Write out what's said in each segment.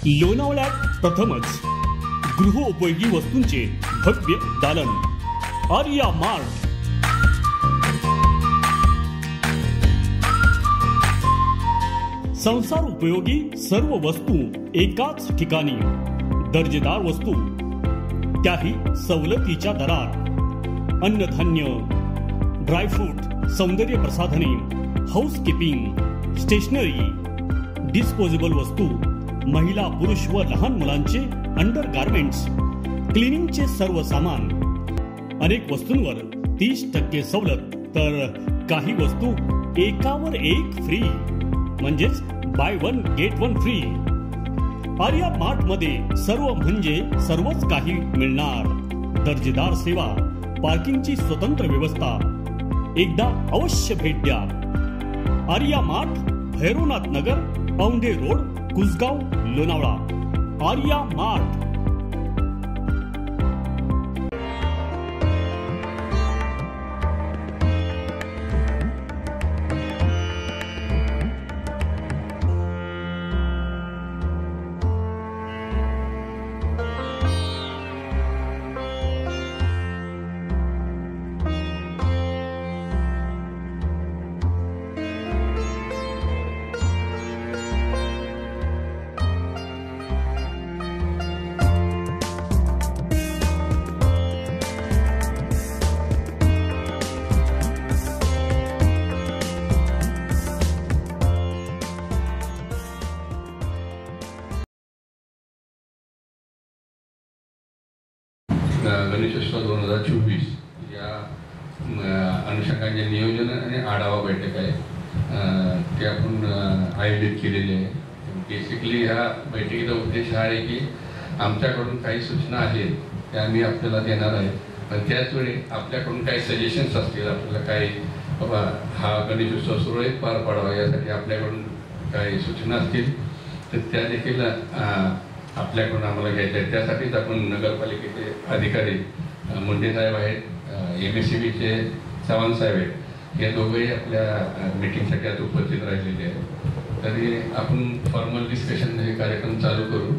लोणावळ्यात प्रथमच गृहोपयोगी वस्तूंचे भव्य दालन आर्या मार्ट। संसार उपयोगी सर्व वस्तू एकाच ठिकाणी, दर्जेदार वस्तू त्याही सवलतीच्या दरात। अन्नधान्य, ड्रायफ्रूट, सौंदर्य प्रसाधने, हाऊसकीपिंग, स्टेशनरी, डिस्पोजेबल वस्तू, महिला पुरुष व लहान मुलांचे अंडर गार्मेंट्स, क्लिनिंगचे सर्व सामान। अनेक वस्तूंवर 30% सवलत, तर काही वस्तू एकावर एक फ्री, म्हणजेच by one get one free. Arya mart मध्ये सर्व म्हणजे सर्वच काही मिळणार। दर्जेदार सेवा, पार्किंगची स्वतंत्र व्यवस्था। एकदा अवश्य भेट द्या। आर्या मार्ट, भैरवनाथ नगर, औंढे रोड, कुसगाव, लोणावळा। आर्या मार्ट। गणेशोत्सव 2024 या अनुषंगाने नियोजन आणि आढावा बैठक आहे, ते आपण आयोजित केलेली आहे। बेसिकली ह्या बैठकीचा उद्देश हा आहे की आमच्याकडून काही सूचना आहेत त्या आम्ही आपल्याला देणार आहे, पण त्याचवेळी आपल्याकडून काही सजेशन्स असतील, आपल्याला काही बाबा हा गणेशोत्सव सुरळीत पार पाडावा यासाठी आपल्याकडून काही सूचना असतील तर त्या देखील आपल्याकडून आम्हाला घ्यायचं आहे। त्यासाठीच आपण नगरपालिकेचे अधिकारी मुंडे साहेब आहेत, MSCBचे चव्हाण साहेब आहेत, हे दोघेही आपल्या मीटिंगसाठी आता उपस्थित राहिलेले आहेत। तरी आपण फॉर्मल डिस्कशन हे कार्यक्रम चालू करू।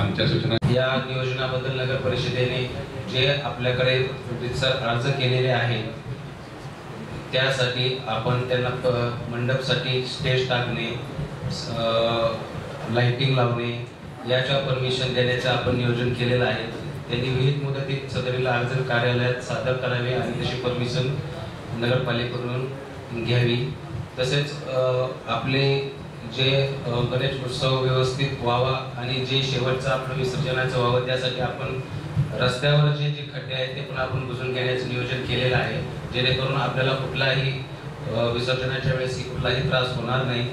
आमच्या सूचना या नियोजनाबद्दल नगर परिषदेने जे आपल्याकडे अर्ज केलेले आहेत त्यासाठी आपण त्यांना मंडपसाठी स्टेज टाकणे, लाइटिंग लावणे याच्या परमिशन देण्याचं आपण नियोजन केलेलं आहे। त्यांनी विहित मुदतीत सदरीला अर्ज कार्यालयात सादर करावे आणि तशी परमिशन नगरपालिकेकडून घ्यावी। तसेच आपले जे गणेश उत्सव व्यवस्थित व्हावा आणि जे शेवटचं आपलं विसर्जनाचं व्हावं त्यासाठी आपण रस्त्यावर जे खड्डे आहेत ते पण आपण बुजून घेण्याचं नियोजन केलेलं आहे, जेणेकरून आपल्याला कुठलाही विसर्जनाच्या वेळेस कुठलाही त्रास होणार नाही।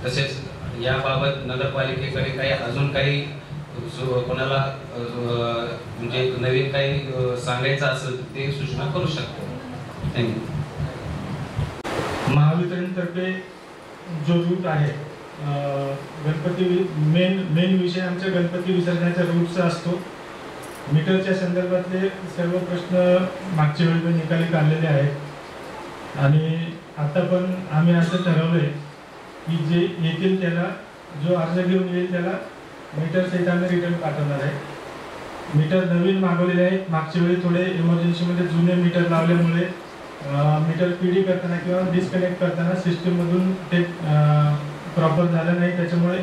तसेच याबाबत नगरपालिकेकडे काही अजून काही कोणाला म्हणजे नवीन काही सांगायचं असेल ते सूचना करू शकतो। थँक्यू। महावितरणतर्फे जो रूट आहे गणपती मेन विषय आमच्या गणपती विसर्जनाच्या रूटचा असतो। मीटरच्या संदर्भातले सर्व प्रश्न मागच्या वेळी निकाली काढलेले आहेत आणि आता पण आम्ही असं ठरवलंय की जे येतील त्याला जो अर्ज घेऊन येईल त्याला मीटर सहित आम्ही रिटर्न पाठवणार आहे। मीटर नवीन मागवलेले आहेत, मागच्या वेळी थोडे इमर्जन्सीमध्ये जुने मीटर लावल्यामुळे मीटर PD करताना किंवा डिस्कनेक्ट करताना सिस्टीममधून ते प्रॉपर झालं नाही, त्याच्यामुळे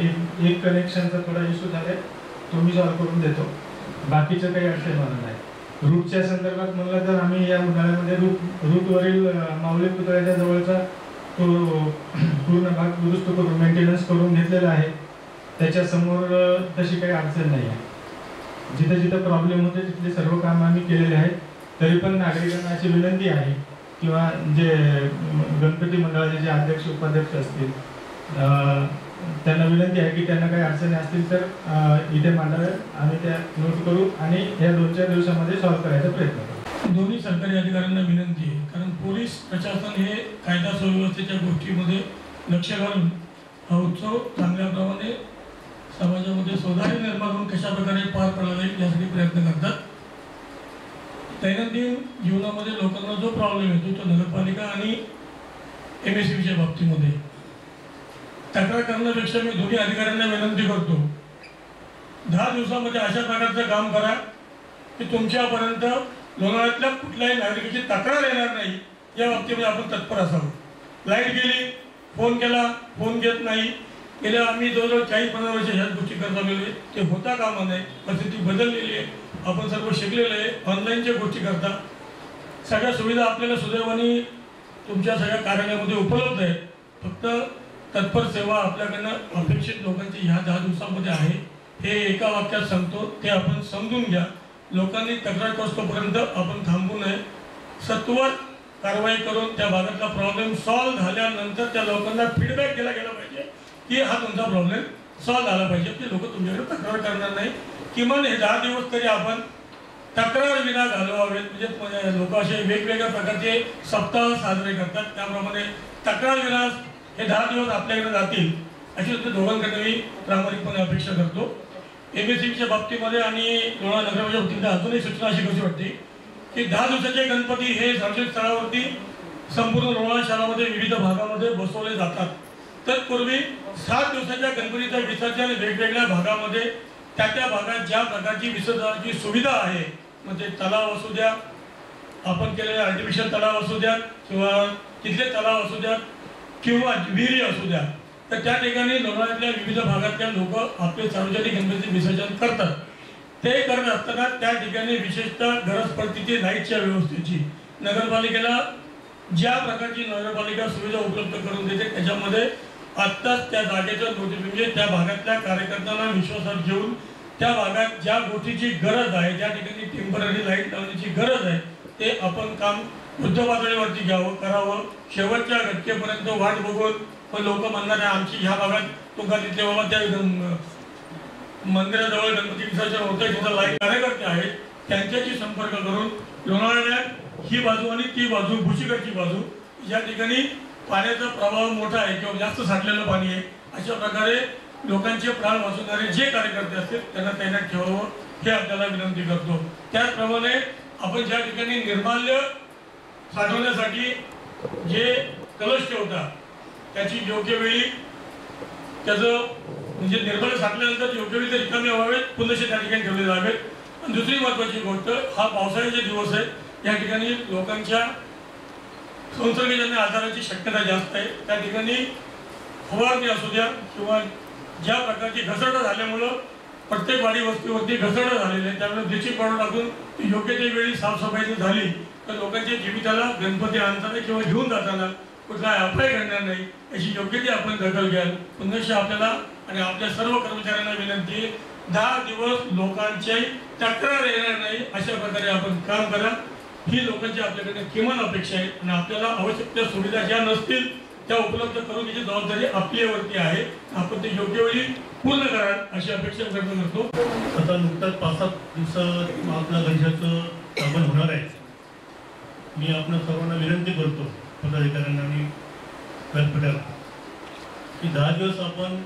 एक कनेक्शनचा थोडा इश्यू झाला, तो मी सॉल्व्ह करून देतो। बाकीचं काही अडचण होणार नाही। रूटच्या संदर्भात म्हणलं तर आम्ही या उन्हाळ्यामध्ये रूटवरील माऊली पुतळ्याच्या जवळचा तो पूर्ण भाग दुरुस्त करून मेंटेनन्स करून घेतलेला आहे। त्याच्या समोर तशी काही अडचण नाही आहे। जिथे जिथे प्रॉब्लेम होते तिथले सर्व काम आम्ही केलेले आहेत। तरी पण नागरिकांना अशी विनंती आहे किंवा जे गणपती मंडळाचे जे अध्यक्ष उपाध्यक्ष असतील त्यांना विनंती आहे की त्यांना काही अडचणी असतील तर इथे मांडाव्या, आम्ही त्या नोट करू आणि या 2-4 दिवसामध्ये सॉल्व्ह करायचा प्रयत्न करू। दोन्ही सरकारी अधिकाऱ्यांना विनंती आहे, कारण पोलीस प्रशासन हे कायदा सुव्यवस्थेच्या गोष्टीमध्ये लक्ष घालून हा उत्सव चांगल्या प्रमाणे समाजामध्ये सुधारणा निर्माण करून कशा प्रकारे पार पडला जाईल यासाठी प्रयत्न करतात। दैनंदिन जीवनामध्ये लोकांना जो प्रॉब्लेम येतो तो नगरपालिका आणि MSCBच्या बाबतीमध्ये तक्रार करण्यापेक्षा मी दोन्ही अधिकाऱ्यांना विनंती करतो, 10 दिवसामध्ये अशा प्रकारचं काम करा की तुमच्यापर्यंत लोणावळ्यातल्या कुठल्याही नागरिकाची तक्रार येणार नाही, या बाबतीमध्ये आपण तत्पर असावं. लाईट गेली, फोन केला, फोन घेत नाही. गेल्या आम्ही जवळजवळ 40-50 वर्ष ह्याच गोष्टी करत आलेलो आहे. ते होता कामा नये. परिस्थिती बदललेली आहे. आपण सर्व शिकलेलो आहे. ऑनलाईनच्या गोष्टी करता. सगळ्या सुविधा आपल्याला सुदैवाने तुमच्या सगळ्या कार्यालयामध्ये उपलब्ध आहेत. फक्त तत्पर सेवा आपल्याकडनं अपेक्षित लोकांची ह्या 10 दिवसांमध्ये आहे. हे एका वाक्यात सांगतो, ते आपण समजून घ्या. लोकांनी तक्रार करतोपर्यंत आपण थांबू नये. सत्वर कारवाई करून त्या भागातला प्रॉब्लेम सॉल्व्ह झाल्यानंतर त्या लोकांना फीडबॅक दिला गेला पाहिजे की हा तुमचा प्रॉब्लेम सॉल्व्ह झाला पाहिजे. ते लोक तुमच्याकडे तक्रार करणार नाही. किमान हे 10 दिवस तरी आपण तक्रार विना घालवावेत. म्हणजे लोक असे वेगवेगळ्या प्रकारचे सप्ताह साजरे करतात, त्याप्रमाणे तक्रार विना हे 10 दिवस आपल्याकडे जातील अशी दोघांकडे मी प्रामाणिकपणे अपेक्षा करतो. एमएससीच्या बाबतीमध्ये आणि लोणावळा नगराच्या बाबतीमध्ये अजूनही सूचना अशी कशी वाटते की 10 दिवसाचे गणपती हे सार्वजनिक स्थळावरती संपूर्ण लोणावळा शहरामध्ये विविध भागामध्ये बसवले जातात. तत्पूर्वी 7 दिवसाच्या गणपतीचं विसर्जन वेगवेगळ्या भागामध्ये त्या भागात ज्या प्रकारची विसर्जनाची सुविधा आहे, म्हणजे तलाव असू द्या, आपण केलेले आर्टिफिशियल तलाव असू द्या, किंवा तिथले तलाव असू द्या, किंवा विहिरी असू द्या, तर त्या ठिकाणी लोणावळ्यातल्या विविध भागातल्या लोक आपले सार्वजनिक गणपती विसर्जन करतात. ते करत असताना त्या ठिकाणी विशेषतः गरज पडते ती लाईटच्या व्यवस्थेची. नगरपालिकेला ज्या प्रकारची नगरपालिका सुविधा उपलब्ध करून देते त्याच्यामध्ये आत्ताच त्या जागेचं नोटीस, म्हणजे त्या भागातल्या कार्यकर्त्यांना विश्वासात घेऊन त्या भागात ज्या गोष्टीची गरज आहे, ज्या ठिकाणी टेम्पररी लाईट लावण्याची गरज आहे, ते आपण काम युद्ध पातळीवरती घ्यावं, करावं. शेवटच्या घटकेपर्यंत वाट बघून पण लोक म्हणणार आहे आमची ह्या भागात तुका तिथले बाबा त्या मंदिराजवळ गणपती विसर्जन होतं, तिथं लाईट कार्यकर्ते आहेत, त्यांच्याशी संपर्क करून लोणावळ्यात ही बाजू आणि ती बाजू, भुशीगडची बाजू, या ठिकाणी पाण्याचा प्रवाह मोठा आहे किंवा जास्त साठलेलं पाणी आहे, अशा प्रकारे लोकांचे प्राण वाचवणारे जे कार्यकर्ते असतील त्यांना तैनात ठेवावं हे आपल्याला विनंती करतो. त्याचप्रमाणे आपण ज्या ठिकाणी निर्माल्य साठवण्यासाठी जे कलश ठेवता त्याची योग्य वेळी त्याचं म्हणजे निर्माल्य साठल्यानंतर योग्य वेळी ते रिकामे व्हावेत, पुन्हा त्या ठिकाणी ठेवले जावेत. आणि दुसरी महत्त्वाची गोष्ट, हा पावसाळ्याचे दिवस आहे, या ठिकाणी लोकांच्या संसर्गजन्य आजाराची शक्यता जास्त आहे. त्या ठिकाणी फवारणी असू द्या किंवा ज्या प्रकारची घसरट झाल्यामुळं प्रत्येक वाडी वस्तीवरती घसरट झालेली आहे, त्यामुळे ब्लिचिंग पावडर टाकून योग्य त्या वेळी साफसफाई झाली तर लोकांच्या जीविताला गणपती आणताना किंवा घेऊन जाताना कुठलाही अपाय घडणार नाही याची योग्य ती आपण दखल घ्याल. पुन्हा आपल्याला आणि आपल्या सर्व कर्मचाऱ्यांना विनंती, 10 दिवस लोकांची तक्रार येणार नाही अशा प्रकारे आपण काम करा. ही लोकांची आपल्याकडे किमान अपेक्षा आहे आणि आपल्याला आवश्यक त्या सुविधा ज्या नसतील त्या उपलब्ध करून त्याची जबाबदारी आपल्यावरती आहे. आपण ते योग्य वेळी पूर्ण कराल अशी अपेक्षा व्यक्त करतो. आता नुकताच 5-7 दिवसात आपल्या गणेशाचं स्थापन होणार आहे. मी आपण सर्वांना विनंती करतो, पदाधिकाऱ्यांना आणि व्यासपीठाला, की 10 दिवस आपण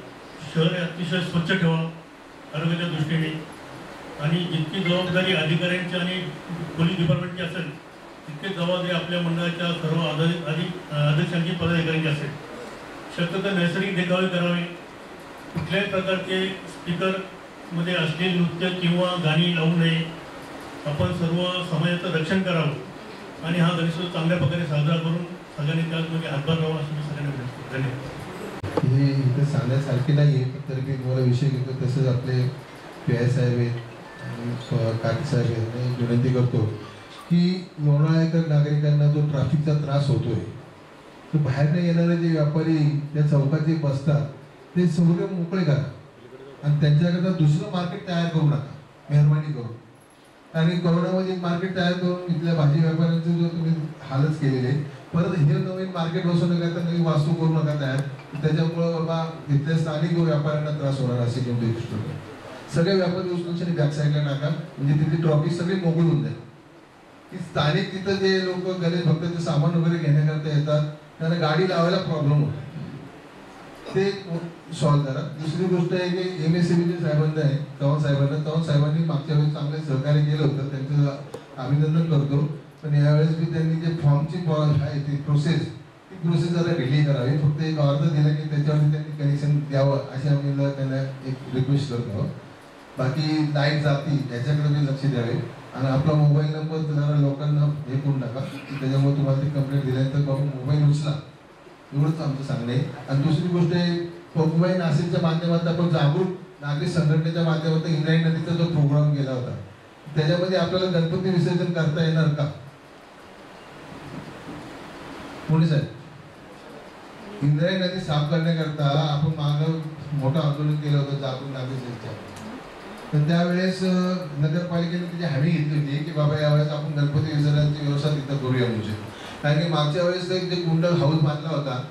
शहर अतिशय स्वच्छ ठेवा आरोग्याच्या दृष्टीने, आणि जितकी जबाबदारी अधिकाऱ्यांची आणि पोलीस डिपार्टमेंटची असेल तितकी जबाबदारी आपल्या मंडळाच्या सर्व अध्यक्षांची पदाधिकाऱ्यांची असेल. शक्यतो नैसर्गिक देखावे करावे, कुठल्याही प्रकारचे स्पीकरमध्ये अश्लील नृत्य किंवा गाणी लावू नये. आपण सर्व समाजाचं रक्षण करावं आणि हा गणेशोत्सव चांगल्या प्रकारे साजरा करून सगळ्यांनी त्यामध्ये हातभार लावा असं मी सगळ्यांना विनंती. धन्यवाद. हे इथे सांगण्यासारखे नाही आहे, तर मी तुम्हाला विषय घेतो. तसंच आपले PI साहेब आहेत आणि काकी साहेब आहेत, मी विनंती करतो की लोणावळ्याकर नागरिकांना जो ट्रॅफिकचा त्रास होतोय तो बाहेरनं येणारे जे व्यापारी त्या चौकात जे बसतात ते सगळे मोकळे करा आणि त्यांच्याकरता दुसरं मार्केट तयार करू नका मेहरबानी करून. आणि कोरोनामध्ये एक मार्केट तयार करून इथल्या भाजी व्यापाऱ्यांचं जो तुम्ही हालच केलेले, परत हे नवीन मार्केट बसवू नका, तर नवीन वास्तू करू नका तयार. त्याच्यामुळे बाबा इथल्या स्थानिक व्यापाऱ्यांना त्रास होणार असे कोणते दृष्टी. सगळ्या व्यापारी वस्तूंसाठी बॅक साईडला टाका, म्हणजे तिथली ट्रॉफिक सगळी मोकळी होऊन जाईल. की स्थानिक तिथं जे लोक गणेश भक्तांचे सामान वगैरे घेण्याकरता येतात त्यांना गाडी लावायला प्रॉब्लेम होतो, ते सॉल्व्ह करा. दुसरी गोष्ट आहे की MSCBच्या साहेबांना आहे, चव्हाण साहेबांनी मागच्या वेळेस चांगले सहकार्य केलं होतं, त्यांचं अभिनंदन करतो. पण यावेळेस मी त्यांनी जे फॉर्मची आहे ती प्रोसेस ती प्रोसेस जरा डिले करावी, फक्त एक अर्ज दिला की त्याच्यावरती त्यांनी कनेक्शन द्यावं अशी आम्ही त्यांना एक रिक्वेस्ट करतो. बाकी लाईट जाती याच्याकडे मी लक्ष द्यावे आणि आपला मोबाईल नंबर जरा लोकांना हे करू नका की त्याच्यामुळे तुम्हाला ती कंप्लेंट दिल्यानंतर बाबा मोबाईल उचला, एवढंच आमचं सांगणं आहे. आणि दुसरी गोष्ट आहे, पबुबाई नाशिकच्या माध्यमातून आपण जागरूक नागरिक संघटनेच्या माध्यमातून इंद्रायणी नदीचा जो प्रोग्राम केला होता त्याच्यामध्ये आपल्याला गणपती विसर्जन करता येणार का? पुणे साहेब, इंद्रायणी नदी साफ करण्याकरता आपण मागं मोठं आंदोलन केलं होतं जागरूक नागरिकांच्या, तर त्यावेळेस नगरपालिकेने त्याची हमी घेतली होती की बाबा यावेळेस आपण गणपती विसर्जनाची व्यवस्था तिथं करूया म्हणजे. कारण की मागच्या वेळेस जे कुंडल हाऊस बांधला होता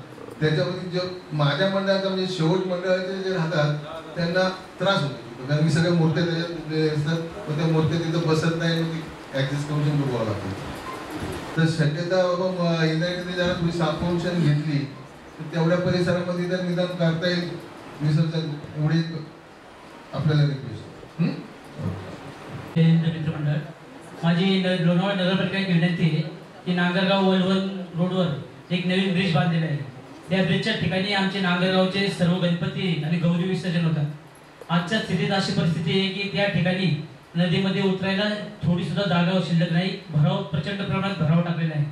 त्याच्यामध्ये जो माझ्या मंडळाचा म्हणजे शेवट मंडळाचे जे राहतात त्यांना त्रास होतो, कारण की सगळ्या मूर्त्या त्याच्यात असतात व त्या मूर्त्या तिथं बसत नाही, मग ऍक्सेस करून बघावं लागतं. तर शक्यता बाबा इंद्रायणी नदी जरा थोडी साफवून घेतली तर तेवढ्या परिसरामध्ये जर निदान करता येईल विसर्जन, एवढी आपल्याला रिक्वेस्ट. मित्रमंडळ, माझी लोणावळा नगरपालिकेची विनंती आहे की नांगरगाव वलवण रोडवर एक नवीन ब्रिज बांधलेला आहे. त्या ब्रिजच्या ठिकाणी आमचे नांगरगावचे सर्व गणपती आणि गौरी विसर्जन होतात. आजच्या स्थितीत अशी परिस्थिती आहे की त्या ठिकाणी नदीमध्ये उतरायला थोडी सुद्धा जागा शिल्लक नाही, भराव प्रचंड प्रमाणात भराव टाकलेला आहे.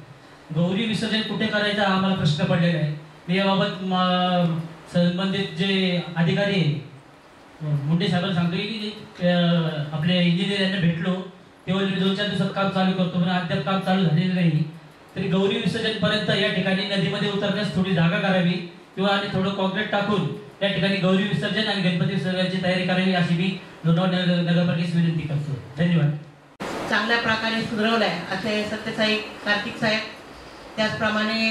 गौरी विसर्जन कुठे करायचं हा आम्हाला प्रश्न पडलेला आहे. मी याबाबत संबंधित जे अधिकारी आहे मुंडे साहेबांना सांगतो की आपले इंजिनियर यांना भेटलो तेव्हा 2-4 दिवसात काम चालू करतो, पण अद्याप काम चालू झालेलं नाही. तरी गौरी विसर्जन पर्यंत या ठिकाणी नदीमध्ये उतरण्यास थोडी जागा करावी किंवा आणि थोडं कॉन्क्रीट टाकून त्या ठिकाणी गौरी विसर्जन आणि गणपती विसर्जनाची तयारी करावी अशी मी लोणावळा नगरपालिकेस विनंती करतो. धन्यवाद. चांगल्या प्रकारे सुधरवलाय असे सत्यसाई कार्तिक साहेब. त्याचप्रमाणे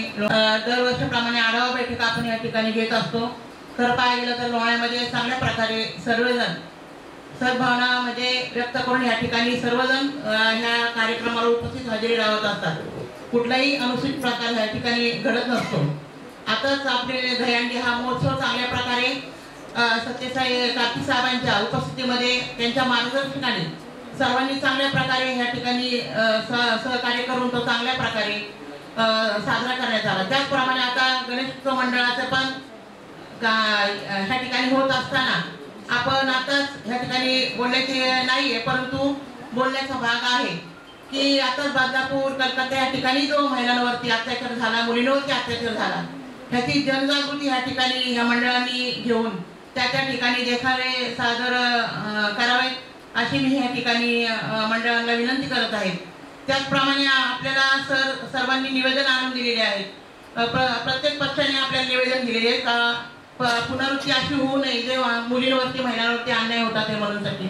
दरवर्षीप्रमाणे आढावा बैठका आपण या ठिकाणी घेत असतो. खरं पाहायला गेलं तर लोणावळ्यामध्ये चांगल्या प्रकारे सर्वजण सद्भावना म्हणजे व्यक्त करून या ठिकाणी सर्वजण ह्या कार्यक्रमाला उपस्थित हजेरी लावत असतात. कुठलाही अनुचित प्रकार या ठिकाणी घडत नसतो. आताच आपले दहीहंडी हा महोत्सव चांगल्या प्रकारे सत्यसाई कार्तिक साहेबांच्या उपस्थितीमध्ये त्यांच्या मार्गदर्शनाने सर्वांनी चांगल्या प्रकारे ह्या ठिकाणी सहकार्य करून तो चांगल्या प्रकारे साजरा करण्यात आला. त्याचप्रमाणे आता गणेशोत्सव मंडळाचं पण ह्या ठिकाणी होत असताना आपण आताच ह्या ठिकाणी बोलण्याचे नाहीये, परंतु बोलण्याचा भाग आहे की आताच बदलापूर कलकत्ता या ठिकाणी जो महिलांवरती अत्याचार झाला, मुलींवरती अत्याचार झाला, ह्याची जनजागृती ह्या ठिकाणी ह्या मंडळांनी घेऊन त्या ठिकाणी देखावे सादर करावे अशी मी ह्या ठिकाणी मंडळांना विनंती करत आहे. त्याचप्रमाणे आपल्याला सर्वांनी निवेदन आणून दिलेले आहेत. प्रत्येक पक्षाने आपल्याला निवेदन दिलेले आहे का पुनरावृत्ती अशी होऊ नये जे मुलींवरती महिलांवरती अन्याय होता ते म्हणूनसाठी.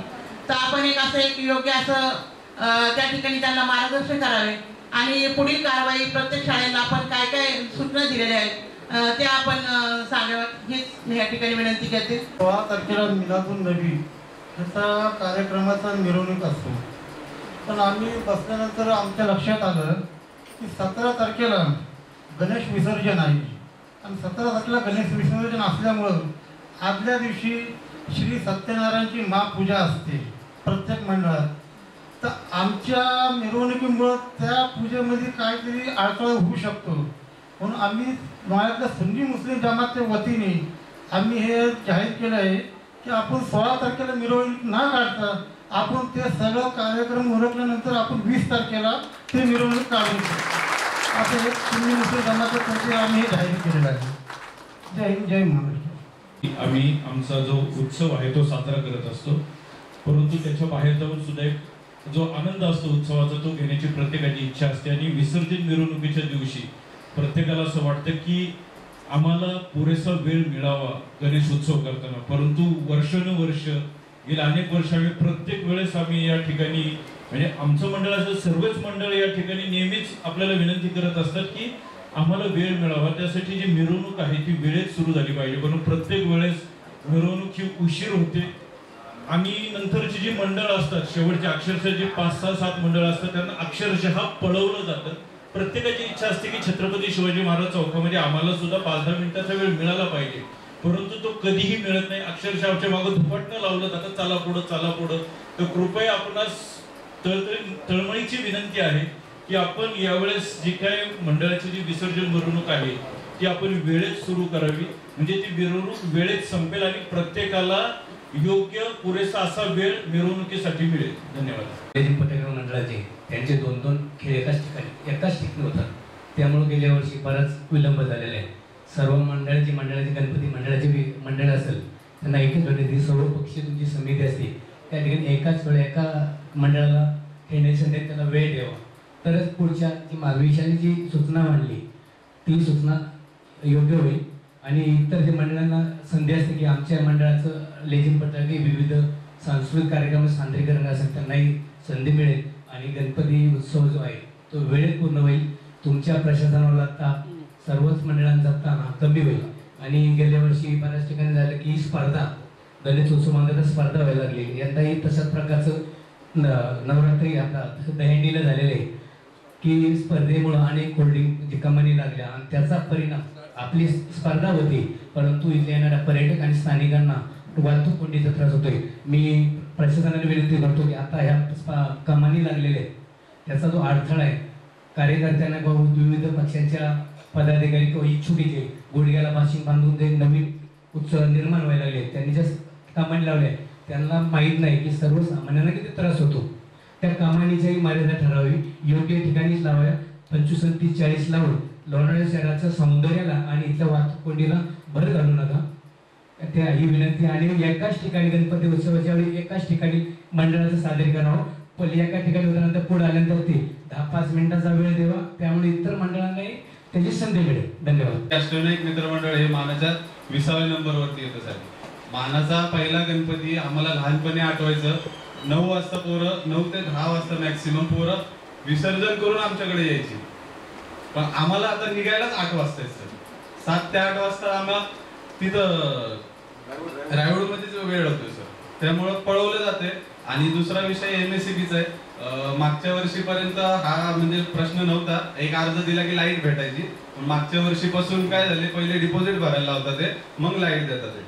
तर आपण एक योग्य असं त्या ठिकाणी त्यांना मार्गदर्शन करावे आणि पुढील कारवाई प्रत्येक शाळेला आपण काय काय सूचना दिलेल्या आहेत त्या आपण सांगाव्यात हीच मी या ठिकाणी विनंती करते. 16 तारखेला मिलादुन नबी याचा कार्यक्रमाचा मिरवणूक असतो, पण आम्ही बसल्यानंतर आमच्या लक्षात आलं की 17 तारखेला गणेश विसर्जन आहे आणि 17 तारखेला गणेश विसर्जन असल्यामुळं आदल्या दिवशी श्री सत्यनारायणची महापूजा असते प्रत्येक मंडळात. तर आमच्या मिरवणुकीमुळं त्या पूजेमध्ये काहीतरी अडथळा होऊ शकतो, म्हणून आम्ही लोणावळ्यातल्या सुन्नी मुस्लिम जमातच्या वतीने आम्ही हे जाहीर केलं आहे की आपण 16 तारखेला मिरवणूक न काढता आपण ते सगळं कार्यक्रम उरकल्यानंतर आपण 20 तारखेला ते मिरवणूक काढू असं हे सुन्नी मुस्लिम जमातच्या तर्फे आम्ही हे जाहीर केलेलं आहे. जय हिंद, जय महाराष्ट्र. आम्ही आमचा जो उत्सव आहे तो साजरा करत असतो, परंतु त्याच्या बाहेर जाऊन सुद्धा एक जो आनंद असतो उत्सवाचा तो घेण्याची प्रत्येकाची इच्छा असते. आणि विसर्जन मिरवणुकीच्या दिवशी प्रत्येकाला असं वाटतं की आम्हाला पुरेसा वेळ मिळावा गणेश उत्सव करताना, परंतु वर्षानुवर्ष गेल्या अनेक वर्ष आम्ही प्रत्येक वेळेस आम्ही या ठिकाणी म्हणजे आमचं मंडळ असं सर्वच मंडळ या ठिकाणी नेहमीच आपल्याला विनंती करत असतात की आम्हाला वेळ मिळावा, त्यासाठी जी मिरवणूक आहे ती वेळेत सुरू झाली पाहिजे, पण प्रत्येक वेळेस मिरवणूक ही उशीर होते. आणि नंतरची जी मंडळ असतात शेवटचे अक्षरशः जे 5-6-7 मंडळ असतात त्यांना अक्षरशः पळवलं जातं. प्रत्येकाची इच्छा असते की छत्रपती शिवाजी महाराज चौकामध्ये आम्हाला सुद्धा 5-10 मिनिटाचा वेळ मिळाला पाहिजे, परंतु तो कधीही मिळत नाही. अक्षरशः आमच्या मागं धुपटणं लावलं जातं, चला पुढं चला पुढं. तर कृपया आपणास तळमळीची विनंती आहे की आपण यावेळेस जी काय मंडळाची जी विसर्जन मिरवणूक आहे ती आपण वेळेत सुरू करावी, म्हणजे ती मिरवणूक वेळेत संपेल आणि प्रत्येकाला योग्य पुरेसा असा वेळ मिरवणुकीसाठी मिळेल. धन्यवाद. लेझिम पथकर मंडळाचे त्यांचे 2-2 खेळ एकाच ठिकाणी होतात, त्यामुळे गेल्या वर्षी बराच विलंब झालेला आहे. सर्व मंडळाची गणपती मंडळाची मंडळ असेल त्यांना एकच वेळ सर्व पक्षी तुमची समिती असते त्या ठिकाणी एकाच वेळी एका मंडळाला खेळण्याची संधी त्याला वेळ द्यावा, तरच पुढच्या जी मागविषयाने जी सूचना मांडली ती सूचना योग्य होईल. आणि इतर जे मंडळांना संधी असते की आमच्या मंडळाचं लेझिम पथक विविध सांस्कृतिक कार्यक्रम सादरीकरण असेल त्यांनाही संधी मिळेल आणि गणपती उत्सव जो आहे तो वेळेत पूर्ण होईल. तुमच्या प्रशासनाला ताप सर्वच मंडळांचा ताण कमी होईल. आणि गेल्या वर्षी बऱ्याच ठिकाणी झालं की स्पर्धा गणेश उत्सव मागे स्पर्धा व्हायला लागली. यंदाही तशाच प्रकारचं नवरात्री आपला दहीहंडीला झालेलं आहे की स्पर्धेमुळं अनेक होल्डिंग जी कमानी लागल्या आणि त्याचा परिणाम आपली स्पर्धा होती, परंतु इथे येणाऱ्या पर्यटक आणि स्थानिकांना वाहतूक कोंडीचा त्रास होतोय. मी प्रशासनाला विनंती करतो की आता ह्या कमानी लागलेल्या आहेत त्याचा जो अडथळा आहे कार्यकर्त्यांना विविध पक्षांच्या पदाधिकारी किंवा इच्छुकीचे गुडघ्याला बाशिंग बांधून जे नवीन उत्सव निर्माण व्हायला लागले त्यांनी ज्या कमानी लावल्या त्यांना माहीत नाही की सर्वसामान्यांना किती त्रास होतो. त्या कमानीच्याही मर्यादा ठरावी, योग्य ठिकाणीच लावाव्या. 25-30-40 लावून लोणावळा शहराच्या सौंदर्याला आणि इथल्या वाहतूक कोंडीला भर घालू नका. त्या ही विनंती. आणि एकाच ठिकाणी गणपती उत्सवाच्या वेळी एकाच ठिकाणी मंडळाचं सादरीकरण व्हावं, पण एका ठिकाणी होल्यानंतर पुढे आल्यानंतर ते 10-5 मिनिटाचा वेळ द्यावा, त्यामुळे इतर मंडळांनाही त्याची संधी मिळेल. धन्यवाद. अष्टविनायक मित्रमंडळ हे मानाच्या 20व्या नंबरवरती येतं साहेब. मानाचा पहिला गणपती आम्हाला लहानपणी आठवायचं 9 वाजता पोरं 9 ते 10 वाजता मॅक्सिमम पोरं विसर्जन करून आमच्याकडे यायची, पण आम्हाला आता निघायलाच 8 वाजता यायचं. 7 ते 8 वाजता आम्हाला तिथं रायवडमध्ये वेळ होतोय सर, त्यामुळं पळवलं जाते. आणि दुसरा विषय MSCBचा आहे. मागच्या वर्षीपर्यंत हा म्हणजे प्रश्न नव्हता, एक अर्ज दिला की लाईट भेटायची. मागच्या वर्षीपासून काय झाले, पहिले डिपॉझिट भरायला लावतात ते, मग लाईट देतात ते,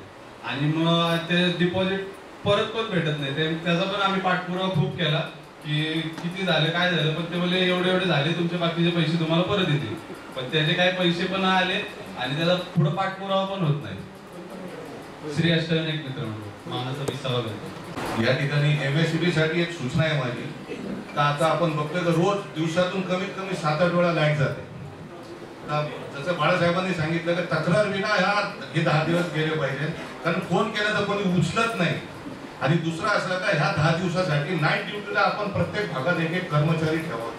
आणि मग ते डिपॉझिट परत पण भेटत नाही. त्याचा पण आम्ही पाठपुरावा खूप केला की किती झालं काय झालं, पण ते बोलले एवढे झाले तुमचे बाकीचे पैसे तुम्हाला परत येतील, पण त्याचे काही पैसे पण आले आणि त्याचा पुढे पाठपुरावा पण होत नाही. श्री अष्टविनायक मित्रमंडळ मानाचा 20वा गणपती. या ठिकाणी MSCB साठी एक सूचना आहे माझी. तर आता आपण बघतोय तर रोज दिवसातून कमीत कमी 7-8 वेळा लाईट जाते. जसं बाळासाहेबांनी सांगितलं की तक्रार विना हे 10 दिवस गेले पाहिजे, कारण फोन केला तर कोणी उचलत नाही. आणि दुसरा असं का ह्या 10 दिवसासाठी नाईट ड्युटीला आपण प्रत्येक भागात एक कर्मचारी ठेवावा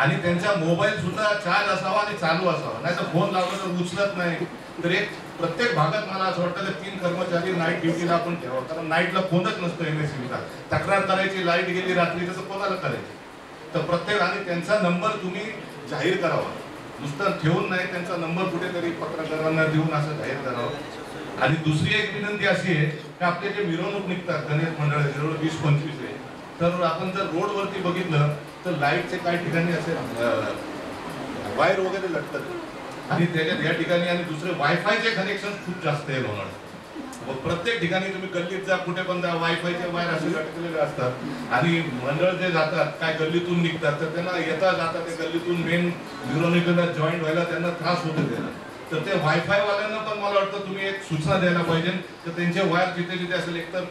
आणि त्यांचा मोबाईल सुद्धा चार्ज असावा आणि चालू असावा, नाही तर फोन लावला तर उचलत नाही. तर एक प्रत्येक भागात मला असं वाटतं की 3 कर्मचारी नाईट ड्युटीला आपण ठेवा, कारण नाईटला फोनच नसतो MSCBचा. तक्रार करायची लाईट गेली रात्री तसं कोणाला करायची, तर प्रत्येक आणि त्यांचा नंबर तुम्ही जाहीर करावा, नुसतं ठेवून नाही, त्यांचा नंबर कुठेतरी पत्रकारांना देऊन असं जाहीर करावं. आणि दुसरी एक विनंती अशी आहे की आपले जे मिरवणूक निघतात गणेश मंडळाचे जवळ 20-25 आहे, तर आपण जर रोडवरती बघितलं तर लाईटचे काही ठिकाणी असे वायर वगैरे लटकतात आणि त्याच्यात या ठिकाणी आणि दुसरे वायफायचे कनेक्शन खूप जास्त आहे लोणार. प्रत्येक ठिकाणी तुम्ही गल्लीत जा कुठे पण जा वायफायचे वायर असे लटकलेले असतात आणि मंडळ जे जातात काय गल्लीतून निघतात तर त्यांना येता जाता ते गल्लीतून मेन मिरवणुकीला जॉईंट व्हायला त्यांना त्रास होतो त्याला. तर ते वायफाय वाल्यांना पण मला वाटतं तुम्ही एक सूचना द्यायला पाहिजे तर त्यांचे वायर जिथे जिथे असेल एकतर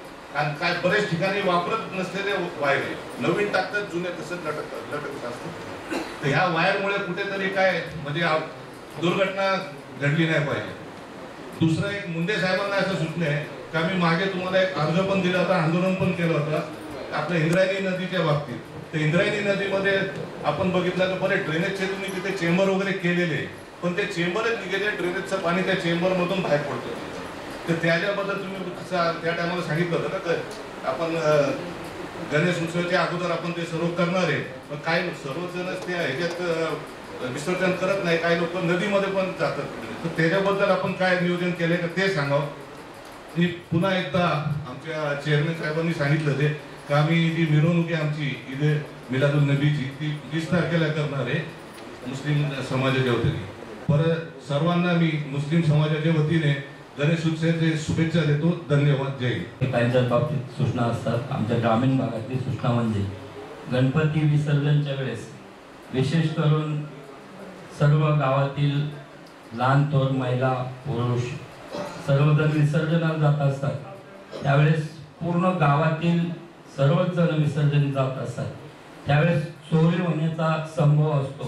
काय बरेच ठिकाणी वापरत नसलेले वायर आहे, नवीन टाकतात जुने तसंच लटकत असतात. तर ह्या वायरमुळे कुठेतरी काय म्हणजे दुर्घटना घडली नाही पाहिजे. दुसरं एक मुंडे साहेबांना असं सुचले आहे की आम्ही मागे तुम्हाला एक अर्ज पण दिला होता, आंदोलन पण केलं होतं आपल्या इंद्रायणी नदीच्या बाबतीत. तर इंद्रायणी नदीमध्ये आपण बघितलं की बरे ड्रेनेजचे तुम्ही तिथे चेंबर वगैरे केलेले, पण ते चेंबरच निघेले, ड्रेनेजचं पाणी त्या चेंबरमधून बाहेर पडतं. तर त्याच्याबद्दल तुम्ही त्या टायमाला सांगितलं होतं ना की आपण गणेश उत्सवाच्या अगोदर आपण ते सर्व करणार आहे, पण काही सर्वजणच त्या ह्याच्यात विसर्जन करत नाही, काही लोक नदीमध्ये पण जातात. तर त्याच्याबद्दल आपण काय नियोजन केले का ते सांगावं. आणि पुन्हा एकदा आमच्या चेअरमॅन साहेबांनी सांगितलं ते की आम्ही जी मिरवणूक आहे आमची ईद मिलादुल नबीची ती 20 तारखेला करणार आहे मुस्लिम समाजाच्या वतीने. परत सर्वांना मी मुस्लिम समाजाच्या वतीने गणेश उत्सवाचे शुभेच्छा देतो. धन्यवाद. जय हिंद. काहीच्या बाबतीत सूचना असतात. आमच्या ग्रामीण भागातली सूचना म्हणजे गणपती विसर्जनच्या वेळेस विशेष करून सर्व गावातील लहान थोर महिला पुरुष सर्वजण विसर्जनाला जात असतात। त्यावेळेस पूर्ण गावातील सर्वच जण विसर्जन जात असतात। त्यावेळेस चोरी होण्याचा संभव असतो,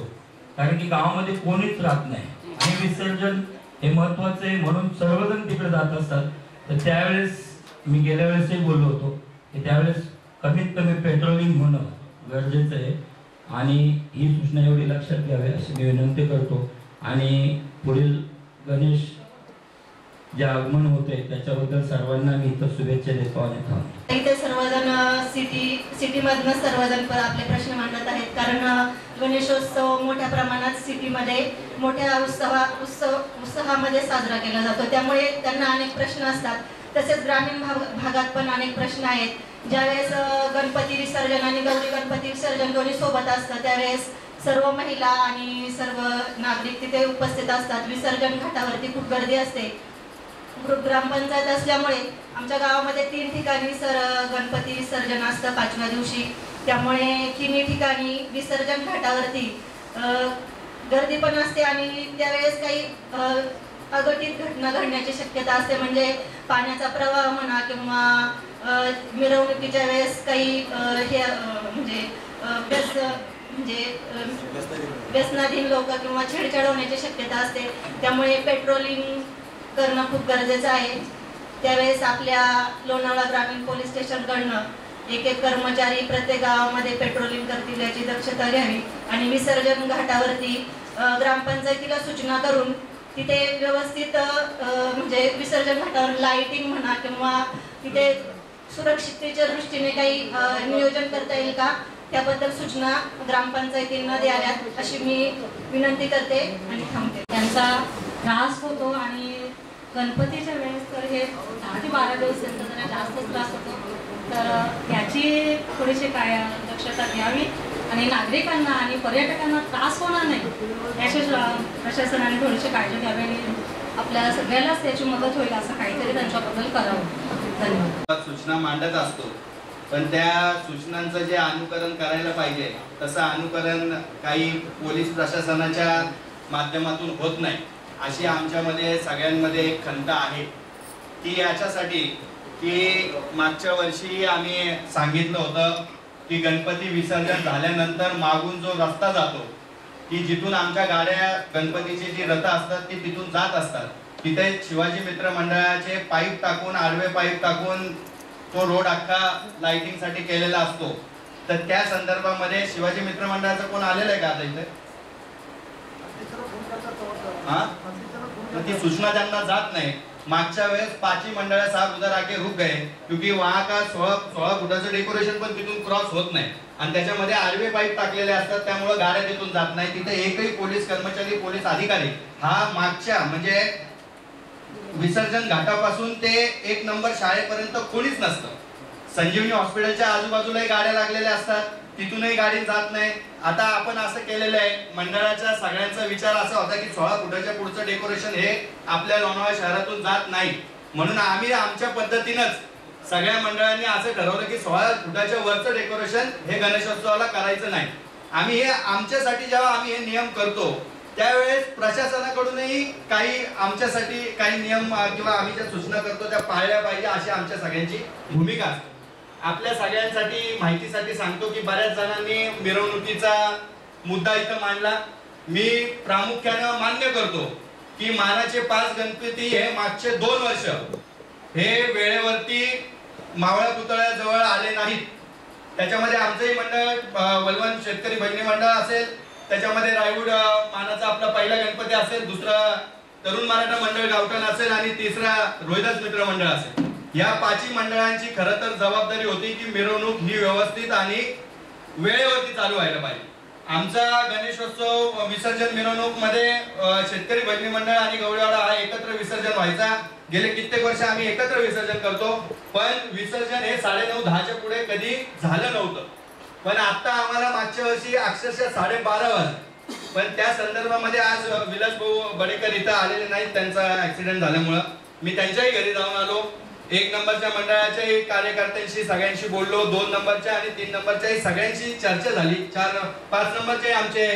कारण की गावामध्ये कोणीच राहत नाही आणि विसर्जन हे महत्त्वाचं आहे म्हणून सर्वजण तिकडे जात असतात। तर त्यावेळेस मी गेल्या वेळेसही बोललो होतो की त्यावेळेस कमीत कमी पेट्रोलिंग होणं गरजेचं आहे आणि ही सूचना एवढी लक्षात घ्यावी अशी मी विनंती करतो। आणि पुढील गणेश जे आगमन होते त्याच्याबद्दल सर्वांना मी इथं शुभेच्छा देतो आणि थांबतो। इथे सर्वजण सिटीमधनं सर्वजण आपले प्रश्न मांडत आहेत, कारण गणेशोत्सव मोठ्या प्रमाणात सिटीमध्ये मोठ्या उत्साहामध्ये साजरा केला जातो, त्यामुळे त्यांना अनेक प्रश्न असतात। तसेच ग्रामीण भागात पण अनेक प्रश्न आहेत। ज्यावेळेस गणपती विसर्जन आणि गौरी गणपती विसर्जन दोन्ही सोबत असतं त्यावेळेस सर्व महिला आणि सर्व नागरिक तिथे उपस्थित असतात। विसर्जन घाटावरती खूप गर्दी असते। ग्रामपंचायत असल्यामुळे आमच्या गावामध्ये 3 ठिकाणी गणपती विसर्जन असतं 5व्या दिवशी, त्यामुळे तिन्ही ठिकाणी विसर्जन घाटावरती गर्दी पण असते आणि त्यावेळेस काही अघटित घटना घडण्याची शक्यता असते, म्हणजे पाण्याचा प्रवाह म्हणा किंवा मिरवणुकीच्या वेळेस काही व्यसनाधीन लोक किंवा छेडछाड होण्याची शक्यता असते, त्यामुळे पेट्रोलिंग करणं खूप गरजेचं आहे। त्यावेळेस आपल्या लोणावळा ग्रामीण पोलीस स्टेशनकडनं एक कर्मचारी प्रत्येक गावामध्ये पेट्रोलिंग करतील याची दक्षता घ्यावी आणि विसर्जन घाटावरती ग्रामपंचायतीला सूचना करून तिथे व्यवस्थित विसर्जन घाटावर लाईटिंग म्हणा किंवा तिथे सुरक्षिततेच्या दृष्टीने काही नियोजन करता येईल का त्याबद्दल सूचना ग्रामपंचायतींना द्याव्यात अशी मी विनंती करते आणि थांबते। त्यांचा त्रास होतो आणि गणपतीच्या वेळेस तर हे 10 ते 12 दिवस त्यांचा जरा जास्त त्रास होतो, तर याची थोडीशी दक्षता घ्यावी आणि नागरिकांना आणि पर्यटकांना त्रास होणार नाही याची प्रशासनाने थोडीशी काळजी घ्यावी आणि आपल्या सगळ्यालाच त्याची मदत होईल असं काहीतरी त्यांच्याबद्दल करावं। धन्यवाद। सूचना मांडत असतो, पण त्या सूचनांचं जे अनुकरण करायला पाहिजे तसं अनुकरण काही पोलीस प्रशासनाच्या माध्यमातून होत नाही, अशी आमच्यामध्ये सगळ्यांमध्ये एक खंत आहे। की याच्यासाठी की मागच्या वर्षी आम्ही सांगितलं होतं की गणपती विसर्जन झाल्यानंतर मागून जो रस्ता जातो की जिथून आमच्या गाड्या गणपतीची जी रथं असतात ती तिथून जात असतात, तिथे शिवाजी मित्र मंडळाचे पाईप टाकून आडवे पाईप टाकून तो रोड अख्खा लाइटिंगसाठी केलेला असतो। तर त्या संदर्भामध्ये शिवाजी मित्र मंडळाचं कोण आलेलं आहे का आता इथे? ती सूचना त्यांना जात नाही। मागच्या वेळेस 5 मंडळ साहब उधर आके रुक गए क्योंकि वहां का 16 फुटाचं डेकोरेशन पण तिथून क्रॉस होत नाही आणि त्याच्यामध्ये आडवे पाईप टाकलेले असतात, त्यामुळे गाड्या तिथून जात नाही। तिथे एकही पोलीस कर्मचारी पोलीस अधिकारी हा मागच्या म्हणजे विसर्जन घाटापासून ते 1 नंबर शाळेपर्यंत कोणीच नसतं। संजीवनी हॉस्पिटलच्या आजूबाजूलाही गाड्या लागलेल्या असतात, तिथूनही गाडी जात नाही। आता आपण असं केलेलं आहे, मंडळाच्या सगळ्यांचा विचार असा होता की 16 फुटाच्या पुढचं डेकोरेशन हे आपल्या लोणावळा शहरातून जात नाही, म्हणून आम्ही आमच्या पद्धतीनंच सगळ्या मंडळांनी असं ठरवलं की 16 फुटाच्या वरचं डेकोरेशन हे गणेशोत्सवाला करायचं नाही। आम्ही हे आमच्यासाठी जेव्हा आम्ही हे नियम करतो त्यावेळेस प्रशासनाकडूनही काही आमच्यासाठी काही नियम किंवा आम्ही ज्या सूचना करतो त्या पाळल्या पाहिजे अशी आमच्या सगळ्यांची भूमिका असते। आपल्या सगळ्यांसाठी माहितीसाठी सांगतो की बऱ्याच जणांनी मिरवणुकीचा मुद्दा इथं मांडला। मी प्रामुख्याने मान्य करतो की मानाचे 5 गणपती हे मागचे 2 वर्ष हे वेळेवरती मावळा पुतळ्याजवळ आले नाहीत। त्याच्यामध्ये आमचंही मंडळ वलवण शेतकरी भजनी मंडळ असेल, त्याच्यामध्ये रायवूड मानाचा आपला पहिला गणपती असेल, दुसरा तरुण मराठा मंडळ गावठाण असेल आणि तिसरा रोहिदास मित्र मंडळ असेल। या 5 मंडळांची खरं तर जबाबदारी होती की मिरवणूक ही व्यवस्थित आणि वेळेवरती चालू व्हायला पाहिजे। आमचा गणेशोत्सव विसर्जन मिरवणूक मध्ये शेतकरी भजनी मंडळ आणि गवळीवाडा हा एकत्र विसर्जन व्हायचा। गेले कित्येक वर्ष आम्ही एकत्र विसर्जन करतो, पण विसर्जन हे 9:30-10च्या पुढे कधी झालं नव्हतं। पण आता आम्हाला मागच्या वर्षी अक्षरशः 12:30 वाजले, पण त्या संदर्भामध्ये आज विलास भाऊ बडेकर इथं आलेले नाहीत, त्यांचा ऍक्सिडेंट झाल्यामुळं मी त्यांच्याही घरी जाऊन आलो। 1 नंबरच्या मंडळाच्याही कार्यकर्त्यांशी सगळ्यांशी बोललो, 2 नंबरच्या आणि 3 नंबरच्याही सगळ्यांशी चर्चा झाली, 4-5 नंबरचे आमचे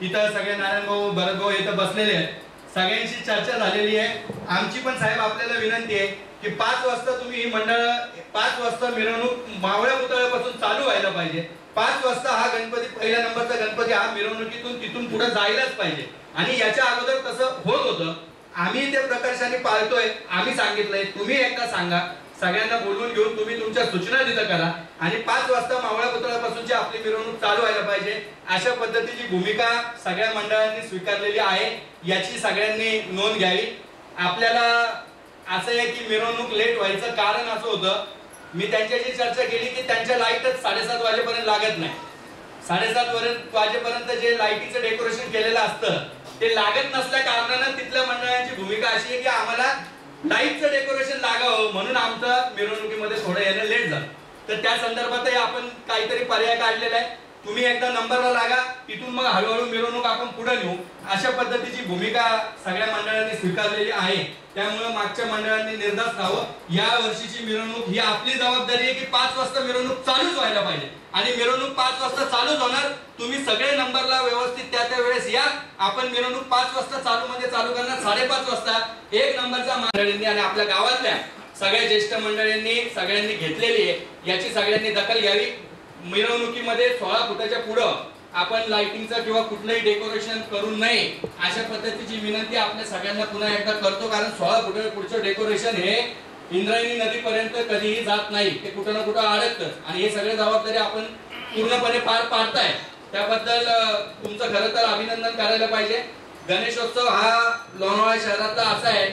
इथं सगळे नारायण भाऊ भरत भाऊ इथं बसलेले आहेत, सगळ्यांशी चर्चा झालेली आहे. आमची पण साहेब आपल्याला विनंती आहे की 5 वाजता तुम्ही ही मंडळ 5 वाजता मिरवणूक मावळ्या पुतळ्यापासून चालू व्हायला पाहिजे. 5 वाजता हा गणपती, पहिल्या नंबरचा गणपती हा मिरवणुकीतून तिथून पुढे जायलाच पाहिजे. आणि याच्या अगोदर तसं होत होतं, आम्ही ते प्रकर्षाने पाळतोय. आम्ही सांगितलंय, तुम्ही एकदा सांगा, सगळ्यांना बोलवून घेऊन तुम्ही तुमच्या सूचना तिथं करा आणि 5 वाजता मावळा पुतळ्यापासूनची आपली मिरवणूक चालू व्हायला पाहिजे. अशा पद्धतीची भूमिका सगळ्या मंडळांनी स्वीकारलेली आहे, याची सगळ्यांनी नोंद घ्यावी. आपल्याला असं आहे की मिरवणूक लेट व्हायचं कारण असं होतं, मी त्यांच्याशी चर्चा केली की त्यांच्या लाईटच 7:30 वाजेपर्यंत लागत नाही. 7:30 वाजेपर्यंत जे लाईटीचं डेकोरेशन केलेलं असतं ते लागत नसल्या कारणानं तिथल्या मंडळांची भूमिका अशी आहे की आम्हाला लाईटचं डेकोरेशन लागावं म्हणून आमचं मिरवणुकीमध्ये थोडं येणं लेट झालं. तर त्या संदर्भातही आपण काहीतरी पर्याय काढलेला आहे. तुम्ही एकदा नंबरला लागा, तिथून मग हळूहळू मिरवणूक आपण पुढे नेऊ, अशा पद्धतीची भूमिका सगळ्या मंडळांनी स्वीकारलेली आहे. त्यामुळे मागच्या मंडळांनी निर्धास्त राहावं. या वर्षीची मिरवणूक ही आपली जबाबदारी आहे की 5 वाजता मिरवणूक चालूच व्हायला पाहिजे आणि मिरवणूक 5 वाजता चालूच होणार. तुम्ही सगळे नंबरला व्यवस्थित त्या वेळेस या. आपण मिरवणूक 5 वाजता चालू करणार. 5:30 वाजता 1 नंबरचा मंडळींनी आणि आपल्या गावातल्या सगळ्या ज्येष्ठ मंडळींनी सगळ्यांनी घेतलेली आहे, याची सगळ्यांनी दखल घ्यावी. मिरवणुकीमध्ये 16 फुटाच्या पुढं आपण लाइटिंगचं किंवा कुठलंही डेकोरेशन करू नये, अशा पद्धतीची विनंती आपल्या सगळ्यांना पुन्हा एकदा करतो. कारण 16 फुटाच्या पुढचं डेकोरेशन हे इंद्रायणी नदीपर्यंत कधीही जात नाही, ते कुठं ना कुठं अडकतं आणि हे सगळे जबाबदारी आपण पूर्णपणे पार पाडताय. त्याबद्दल तुमचं खरं तर अभिनंदन करायला पाहिजे. गणेशोत्सव हा लोणावळा शहरातला असा आहे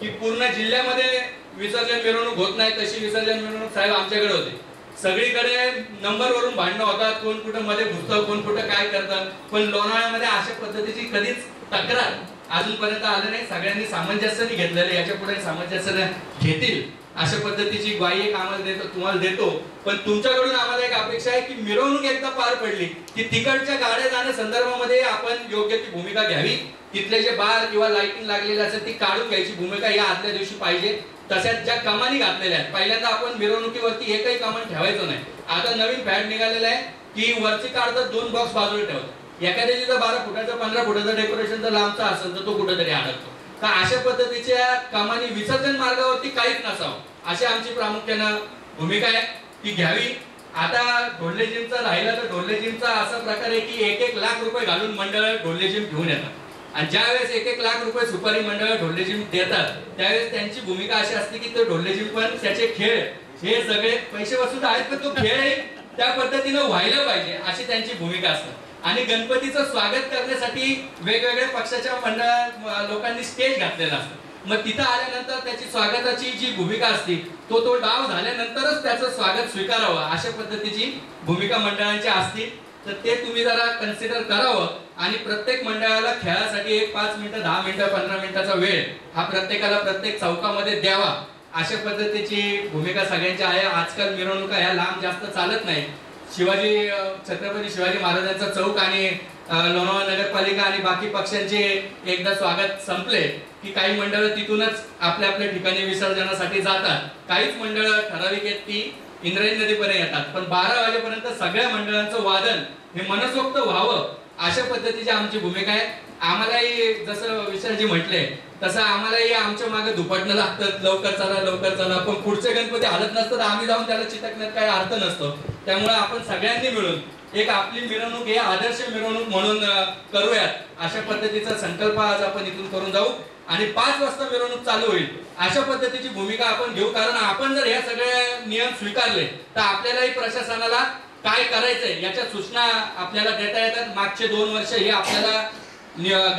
की पूर्ण जिल्ह्यामध्ये विसर्जन मिरवणूक होत नाही, तशी विसर्जन मिरवणूक साहेब आमच्याकडे होते. सगळीकडे नंबरवरून भांडणं होतात, कोण कुठं मध्ये घुसतं, कोण कुठं काय करतं, पण लोणावळ्यामध्ये अशा पद्धतीची कधीच तक्रार अजूनपर्यंत आलं नाही. सगळ्यांनी सामंजस्याने घेतलेलं, याच्या पुढे सामंजस्याने घेतील अशा पद्धतीची ग्वाही एक आम्हाला तुम्हाला देतो. पण तुमच्याकडून आम्हाला एक अपेक्षा आहे की मिरवणूक एकदा पार पडली की तिकडच्या गाड्या जाण्या संदर्भामध्ये आपण योग्य ती भूमिका घ्यावी. तिथले जे बार किंवा लाइटिंग लागलेले असेल ती काढून घ्यायची भूमिका या आदल्या दिवशी पाहिजे. तशाच ज्या कमानी घातलेल्या आहेत, पहिल्यांदा आपण मिरवणुकीवरती एकही कमान ठेवायचं नाही. आता नवीन फॅड निघालेला आहे की वरची काढतात 2 बॉक्स बाजूला ठेवतात. एखाद्याची जर 12 फुटाचं 15 फुटाचं डेकोरेशन जर लांबचा असेल तर तो कुठेतरी अडकतो. तर अशा पद्धतीच्या कमानी विसर्जन मार्गावरती काहीच नसावं अशी आमची प्रामुख्यानं भूमिका आहे, ती घ्यावी. आता ढोले जिमचा राहिला तर ढोले जिमचा असा प्रकार आहे की 1-1 लाख रुपये घालून मंडळ ढोले जिम घेऊन येतात आणि ज्यावेळेस 1-1 लाख रुपये सुपारी मंडळ ढोले जिम देतात त्यावेळेस त्यांची भूमिका अशी असते की तो ढोले जिम पण त्याचे खेळ हे सगळे पैसे वसूल आहेत, पण तो खेळ त्या पद्धतीनं व्हायला पाहिजे अशी त्यांची भूमिका असते. आणि गणपतीचं स्वागत करण्यासाठी वेगवेगळ्या पक्षाच्या मंडळ लोकांनी स्टेज घातलेला असतं. मग तिथं आल्यानंतर त्याची स्वागताची जी भूमिका असते तो डाव झाल्यानंतरच त्याचं स्वागत स्वीकारावं अशा पद्धतीची भूमिका मंडळांची असते. तर ते तुम्ही जरा कन्सिडर करावं आणि प्रत्येक मंडळाला खेळासाठी एक 5 मिनिटं 10 मिनिटं 15 मिनिटाचा वेळ हा प्रत्येकाला प्रत्येक चौकामध्ये द्यावा अशा पद्धतीची भूमिका सगळ्यांची आहे. आजकाल मिरवणुका ह्या लांब जास्त चालत नाही. छत्रपती शिवाजी महाराजांचा चौक आणि लोणावळा नगरपालिका आणि बाकी पक्षांचे एकदा स्वागत संपले की काही मंडळ तिथूनच आपल्या आपल्या ठिकाणी विसर्जनासाठी जातात. काहीच मंडळ ठराविक आहेत ती इंद्रायणी नदीपर्यंत येतात. पण 12 वाजेपर्यंत सगळ्या मंडळांचं वादन हे मनसोक्त व्हावं अशा पद्धतीची आमची भूमिका आहे. आम्हालाही जसं विशालजी म्हटले तसं आम्हालाही आमच्या मागे दुपटणं लागतं, लवकर चला. पण पुढचे गणपती हालत नसतात, आम्ही जाऊन त्याला चिटकण्यात काही अर्थ नसतो. त्यामुळे आपण सगळ्यांनी मिळून एक आपली मिरवणूक हे आदर्श मिरवणूक म्हणून करूयात अशा पद्धतीचा संकल्प आज आपण इथून करून जाऊ आणि 5 वाजता मिरवणूक चालू होईल अशा पद्धतीची भूमिका आपण घेऊ. कारण आपण जर हे सगळे नियम स्वीकारले तर आपल्यालाही प्रशासनाला काय करायचंय याच्या सूचना आपल्याला देता येतात. मागचे 2 वर्ष हे आपल्याला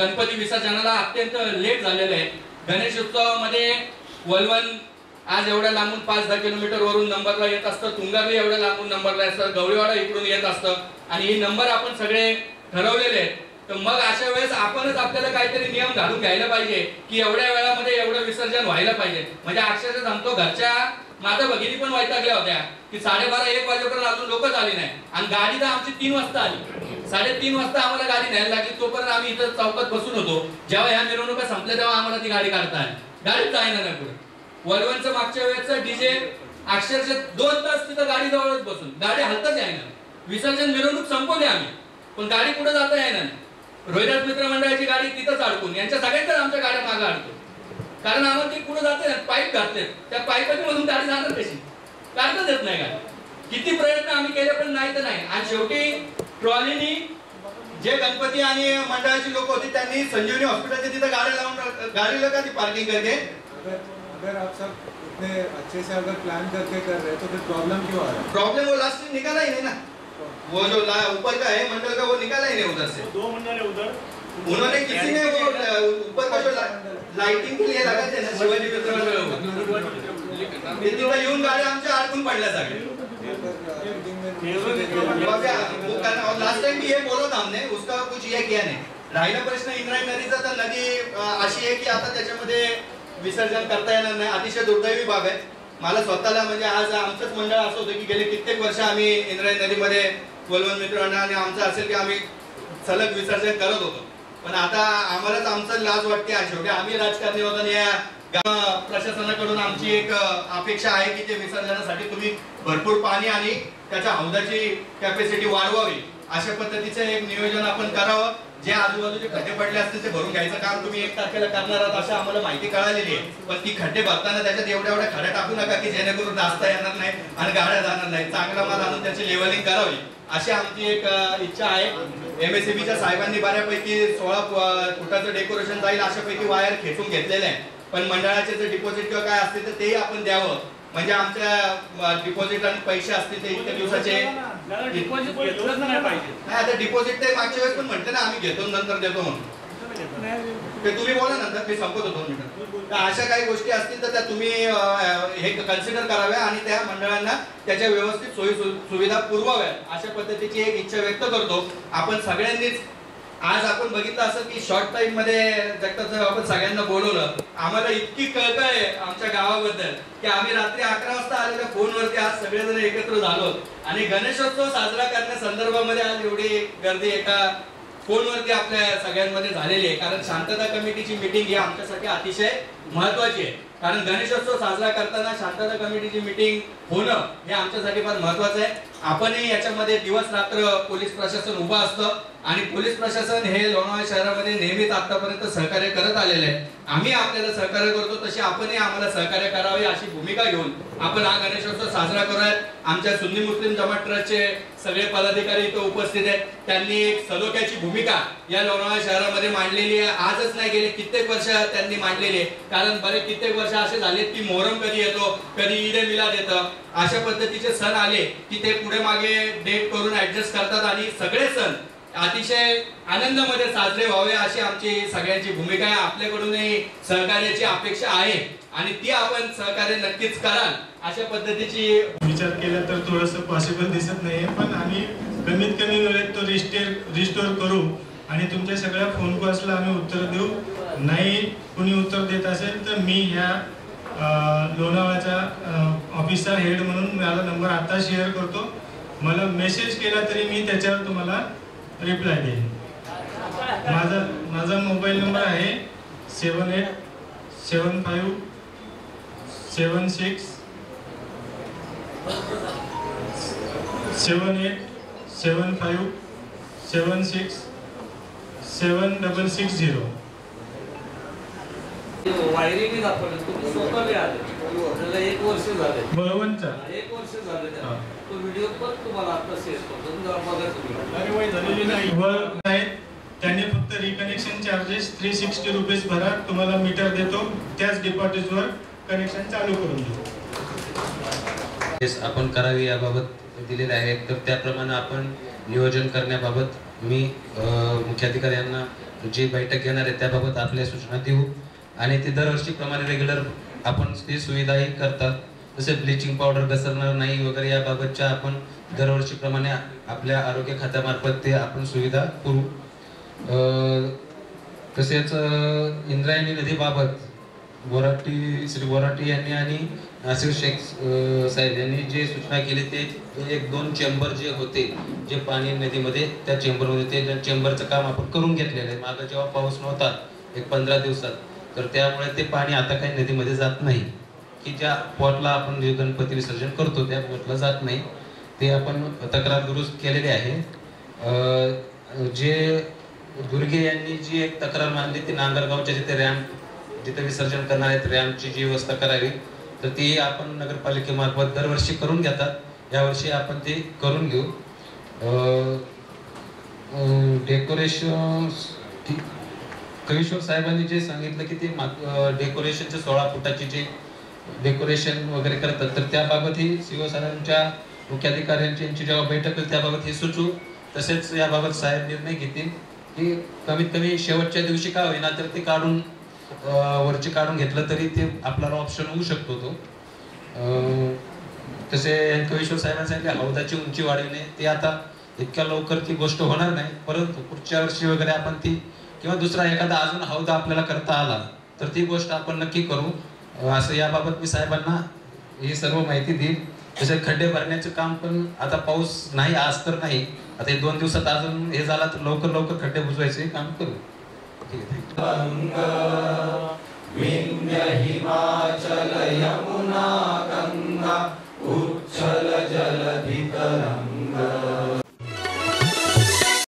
गणपती विसर्जनाला अत्यंत लेट झालेलं आहे. गणेशोत्सवामध्ये वलवण आज एवढ्या लांबून 5-10 किलोमीटर वरून नंबरला येत असतं, तुंगारली एवढ्या लांबून नंबरला असतं, गवळीवाडा इकडून येत असतं आणि हे नंबर आपण सगळे ठरवलेले आहेत. तर मग अशा वेळेस आपणच आपल्याला काहीतरी नियम घालून घ्यायला पाहिजे की एवढ्या वेळामध्ये एवढं विसर्जन व्हायला पाहिजे. म्हणजे अक्षरशः सांगतो, घरच्या माझ्या भगिनी पण वैतागल्या होत्या की 12:30-1 वाजेपर्यंत अजून लोकच आली नाही आणि गाडी तर आमची 3 वाजता आली. 3:30 वाजता आम्हाला गाडी न्यायला लागली. तोपर्यंत आम्ही इथं चौकात बसून होतो. जेव्हा ह्या मिरवणुका संपल्या तेव्हा आम्हाला ती गाडी काढता आली. गाडीच जाईना नाही पुढे. वलवणचं मागच्या वेळेचं डीजे अक्षरशः 2 तास तिथं गाडी जवळच बसून गाडी हलतच आहे ना. विसर्जन मिरवणूक संपवली आम्ही पण गाडी पुढे जाता येणार नाही. रोहिदास मित्र मंडळाची गाडी तिथंच अडकून, यांच्या सगळ्यांच्याच आमच्या गाड्या मागे अडकून. कारण आम्हाला ते पुढे जाते, पाईप घातले, त्या पाईपामधून गाडी जाणार कशी, काढताच येत नाही गाडी. किती प्रयत्न आम्ही केले पण नाही तर नाही. आणि शेवटी ट्रॉलीनी जे गणपती आणि मंडळाची लोक होती त्यांनी संजीवनी हॉस्पिटलच्या तिथे गाड्या लावून गाडी लगा ती पार्किंग करके. अगर आप सब इतने अच्छे से अगर प्लान करके कर रहे तो फिर प्रॉब्लम क्यों आ रहा है? प्रॉब्लम वो लास्ट में निकाला ही नहीं ना, वो जो ऊपर का है मंडल का वो निकाला ही नहीं उधर से. 2 मंडल है उधर, उन्होंने किसी ने वो ऊपर का जो लाइटिंग के लिए लगा थे ना शिवाजी मित्र मंडळ, तिथं येऊन गाड्या आमच्या अडकून पडल्या सगळ्या. लास्ट टाइम भी ये बोला था हमने, उसका कुछ ये किया नाही. राहिला प्रश्न इंद्रायणी नदीचा, तर नदी अशी आहे की आता त्याच्यामध्ये विसर्जन करता येणार नाही. अतिशय दुर्दैवी बाब आहे. मला स्वतःला म्हणजे आज आमचंच मंडळ असं होतं की गेले कित्येक वर्ष आम्ही इंद्रायणी नदीमध्ये वलवल मित्र आणि आमचं असेल की आम्ही सलग विसर्जन करत होतो. पण आता आम्हालाच आमचं लाज वाटते. शेवटी आम्ही राजकारणी होतो आणि या प्रशासनाकडून आमची एक अपेक्षा आहे की ते विसर्जनासाठी तुम्ही भरपूर पाणी आणि त्याच्या हौदाची कॅपॅसिटी वाढवावी, अशा पद्धतीचं एक नियोजन आपण करावं. जे आजूबाजूचे खड्डे पडले असतील ते भरून घ्यायचं काम तुम्ही 1 तारखेला करणार आहात अशी आम्हाला माहिती कळालेली आहे. पण ती खड्डे भरताना त्याच्यात एवढ्या खड्डे टाकू नका की जेणेकरून नाचता येणार नाही आणि गाड्या जाणार नाही. चांगला माल आणून त्याची लेवलिंग करावी अशी आमची एक इच्छा आहे. MSCBच्या साहेबांनी बऱ्यापैकी 16 फुटाचं डेकोरेशन जाईल अशापैकी वायर खेचून घेतलेले आहे. पण मंडळाचे जे डिपॉझिट किंवा काय असतील तर तेही आपण द्यावं, म्हणजे आमच्या डिपॉझिट आणि पैसे असतील ते इतक्या दिवसाचे डिपॉझिट घेतलंच नाही पाहिजे. नाही, आता डिपॉझिट ते मागच्या वेळेस पण म्हटलं ना आम्ही घेतो नंतर देतो म्हणून. ते तुम्ही बोला नंतर, मी संपवतो 2 मिनिटं. अशा काही गोष्टी असतील तर त्या तुम्ही हे कन्सिडर कराव्या आणि त्या मंडळांना त्याच्या व्यवस्थित सोयी सुविधा पुरवाव्यात अशा पद्धतीची एक इच्छा व्यक्त करतो. आपण सगळ्यांनीच आज आपण बघितलं असं की शॉर्ट टाइम मध्ये जगताच आपण सगळ्यांना बोलवलं. आम्हाला इतकी कळकळ आहे आमच्या गावाबद्दल की आम्ही रात्री 11 वाजता आलेल्या फोनवरती आज सगळेजण एकत्र झालो आणि गणेशोत्सव साजरा करण्या संदर्भामध्ये आज एवढी गर्दी एका फोनवरती आपल्या सगळ्यांमध्ये झालेली आहे. कारण शांतता कमिटीची मीटिंग ही आमच्यासाठी अतिशय महत्वाची आहे. कारण गणेशोत्सव साजरा करताना शांतता कमिटीची मीटिंग होणं हे आमच्यासाठी फार महत्वाचं आहे. आपणही याच्यामध्ये दिवस रात्र पोलीस प्रशासन उभा असतं आणि पोलीस प्रशासन हे लोणावळा शहरामध्ये नेहमीच आतापर्यंत सहकार्य करत आलेले आहे. आम्ही आपल्याला सहकार्य करतो तशी आपणही आम्हाला सहकार्य करावे अशी भूमिका घेऊन आपण हा गणेशोत्सव साजरा करूयात. आमच्या सुन्नी मुस्लिम जमात ट्रस्टचे सगळे पदाधिकारी इथे उपस्थित आहेत. त्यांनी एक सलोख्याची भूमिका या लोणावळा शहरामध्ये मांडलेली आहे. आजच नाही, गेले कित्येक वर्ष त्यांनी मांडलेली आहे. कारण बरेच कित्येक वर्ष असे झालेत की मोहरम कधी येतो, कधी ईद ए मिलाद येतं, अशा पद्धतीचे सण आले की ते पुढे मागे डेट करून ऍडजस्ट करतात आणि सगळे सण अतिशय आनंदामध्ये साजरे व्हावे अशी आमची सगळ्यांची भूमिका आहे. आपल्याकडूनही सहकार्याची अपेक्षा आहे आणि ती आपण सहकार्य नक्कीच कराल अशा पद्धतीची विचार केला तर थोडंसं पॉसिबल दिसत नाहीये. पण आम्ही कमीत कमी वेळेत तो रिस्टोर करू आणि तुमच्या सगळ्या फोन कॉल्सला आम्ही उत्तर देऊ. नाही कुणी उत्तर देत असेल तर मी ह्या लोणावळ्याचा ऑफिसचा हेड म्हणून मला नंबर आता शेअर करतो. मला मेसेज केला तरी मी त्याच्यावर तुम्हाला रिप्लाय देईन. माझा मोबाईल नंबर आहे 7875 76 7875 76 7660. वायरिंग दाखवलं तुम्ही स्वतः बी आले, त्याला 1 वर्ष झाले. बळवंतचा 1 वर्ष झाले त्याला. तो व्हिडिओ पण तुम्हाला आता शेअर करतो, बघा तुम्ही. अरे वाई झालेली नाही वर नाही. त्यांनी फक्त रिकनेक्शन चार्जेस 360 रुपीज भरा, तुम्हाला मीटर देतो, त्याच डिपॉझिटवर कनेक्शन चालू करून देऊ. आपण करावी याबाबत दिलेले आहे. तर त्याप्रमाणे आपण नियोजन करण्याबाबत मी मुख्याधिकारी यांना जी बैठक घेणार आहे त्याबाबत आपल्या सूचना देऊ आणि ते दरवर्षीप्रमाणे रेग्युलर आपण ती सुविधाही करतात. जसे ब्लिचिंग पावडर घसरणार नाही वगैरे याबाबतच्या आपण दरवर्षीप्रमाणे आपल्या आरोग्य खात्यामार्फत ते आपण सुविधा पुरवू. तसेच इंद्रायणी नदीबाबत श्री बोराटी यांनी आणि नासिर शेख साहेब यांनी जे सूचना केली ते 1-2 चेंबर जे होते जे पाणी नदीमध्ये त्या चेंबरमध्ये ते चेंबरचं काम आपण करून घेतलेलं आहे. मागं जेव्हा पाऊस नव्हता 15 दिवसात, तर त्यामुळे ते पाणी आता काही नदीमध्ये जात नाही. की ज्या पॉटला आपण जे गणपती विसर्जन करतो त्या पॉटला जात नाही, ते आपण तक्रार दुरुस्त केलेली आहे. जे दुर्गे यांनी जी एक तक्रार मांडली ती नांगरगावच्या जिथे रॅम्प जिथे विसर्जन करणार आहेत रॅम्पची जी व्यवस्था करावी, तर ती आपण नगरपालिकेमार्फत दरवर्षी करून घेतात, यावर्षी आपण ती करून घेऊ. डेकोरेशन कविश्वर साहेबांनी जे सांगितलं की ते डेकोरेशनचे 16 फुटाची जे डेकोरेशन वगैरे करतात, तर त्याबाबत ही शिवसेनांच्या मुख्याधिकाऱ्यांची यांची जेव्हा बैठक होईल त्याबाबत हे सुचू. तसेच याबाबत साहेब निर्णय घेतील की कमीत कमी शेवटच्या दिवशी का होईना तर ते काढून वरचे काढून घेतलं तरी ते आपल्याला ऑप्शन होऊ शकतो तो. तसे कविश्वर साहेबांनी सांगितले हौदाची उंची वाढविणे, ते आता इतक्या लवकर ती गोष्ट होणार नाही, परंतु पुढच्या वर्षी वगैरे आपण ती किंवा दुसरा एखादा अजून हौदा आपल्याला करता आला तर ती गोष्ट आपण नक्की करू. असं याबाबत मी साहेबांना ही सर्व माहिती देईल. तसे खड्डे भरण्याचं काम पण आता पाऊस नाही आज तर नाही, आता 2 दिवसात अजून हे झाला तर लवकर लवकर खड्डे बुजवायचे काम करू. विंध्य हिमाचल यमुना गंगा उच्छल जलधि तरंग